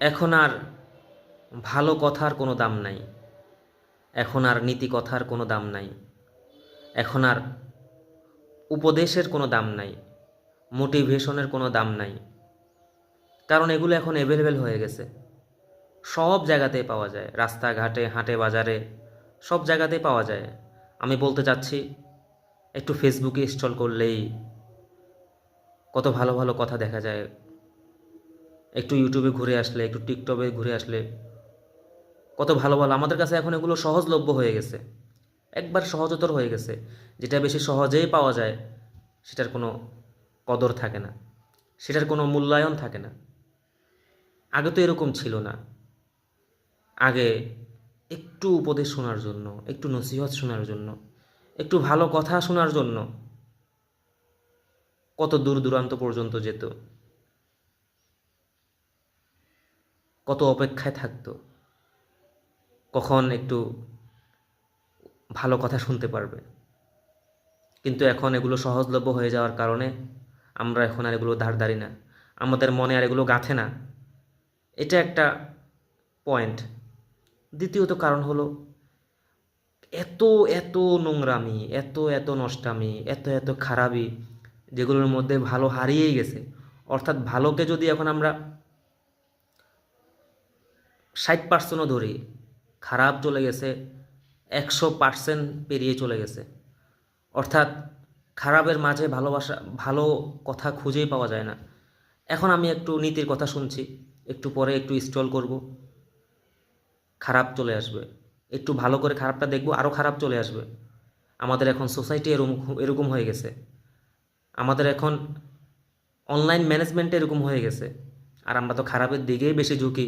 এখন আর ভালো কথার কোনো দাম নাই, এখন আর নীতি কথার কোনো দাম নাই, এখন আর উপদেশের কোনো দাম নাই, মোটিভেশনের কোনো দাম নাই। কারণ এগুলো এখন অ্যাভেলেবেল হয়ে গেছে, সব জায়গাতেই পাওয়া যায়, রাস্তাঘাটে, হাটে বাজারে, সব জায়গাতেই পাওয়া যায়। আমি বলতে চাচ্ছি, একটু ফেসবুকে ইনস্টল করলেই কত ভালো ভালো কথা দেখা যায়, একটু ইউটিউবে ঘুরে আসলে, একটু টিকটকে ঘুরে আসলে কত ভালো ভালো। আমাদের কাছে এখন এগুলো সহজলভ্য হয়ে গেছে, একবার সহজতর হয়ে গেছে। যেটা বেশি সহজেই পাওয়া যায় সেটার কোনো কদর থাকে না, সেটার কোনো মূল্যায়ন থাকে না। আগে তো এরকম ছিল না। আগে একটু উপদেশ শোনার জন্য, একটু নসিহত শোনার জন্য, একটু ভালো কথা শোনার জন্য কত দূর দূরান্ত পর্যন্ত যেত, কত অপেক্ষায় থাকতো কখন একটু ভালো কথা শুনতে পারবে। কিন্তু এখন এগুলো সহজলভ্য হয়ে যাওয়ার কারণে আমরা এখন আর এগুলো ধার ধারি না, আমাদের মনে আর এগুলো গাঁথে না। এটা একটা পয়েন্ট। দ্বিতীয়ত কারণ হলো, এত এত নোংরামি, এত এত নষ্টামি, এত এত খারাপি, যেগুলোর মধ্যে ভালো হারিয়েই গেছে। অর্থাৎ ভালোকে যদি এখন আমরা 60%ও ধরি, খারাপ চলে গেছে 100% পেরিয়ে চলে গেছে। অর্থাৎ খারাপের মাঝে ভালোবাসা, ভালো কথা খুঁজেই পাওয়া যায় না। এখন আমি একটু নীতির কথা শুনছি, একটু পরে একটু স্ক্রল করব, খারাপ চলে আসবে। একটু ভালো করে খারাপটা দেখব, আরও খারাপ চলে আসবে। আমাদের এখন সোসাইটি এরকম এরকম হয়ে গেছে, আমাদের এখন অনলাইন ম্যানেজমেন্ট এরকম হয়ে গেছে। আর আমরা তো খারাপের দিকেই বেশি ঝুঁকি।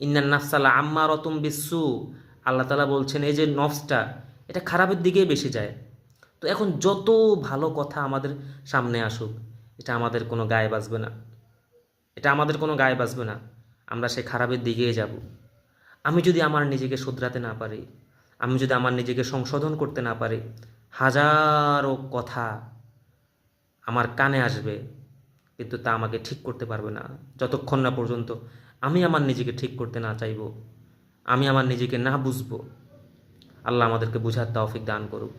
ইন্নান নাফসালা আম্মারাতুম বিস্সু, আল্লাহ তাআলা বলছেন এই যে নফসটা, এটা খারাপের দিকেই বেশি যায়। তো এখন যত ভালো কথা আমাদের সামনে আসুক, এটা আমাদের কোনো গায়ে বাজবে না, এটা আমাদের কোনো গায়ে বাজবে না। আমরা সেই খারাপের দিকেই যাব। আমি যদি আমার নিজেকে শুধরাতে না পারি, আমি যদি আমার নিজেকে সংশোধন করতে না পারি, হাজারো কথা আমার কানে আসবে, কিন্তু তা আমাকে ঠিক করতে পারবে না, যতক্ষণ না পর্যন্ত আমি আমার নিজেকে ঠিক করতে না চাইব, আমি আমার নিজেকে না বুঝবো। আল্লাহ আমাদেরকে বুঝার তৌফিক দান করুক।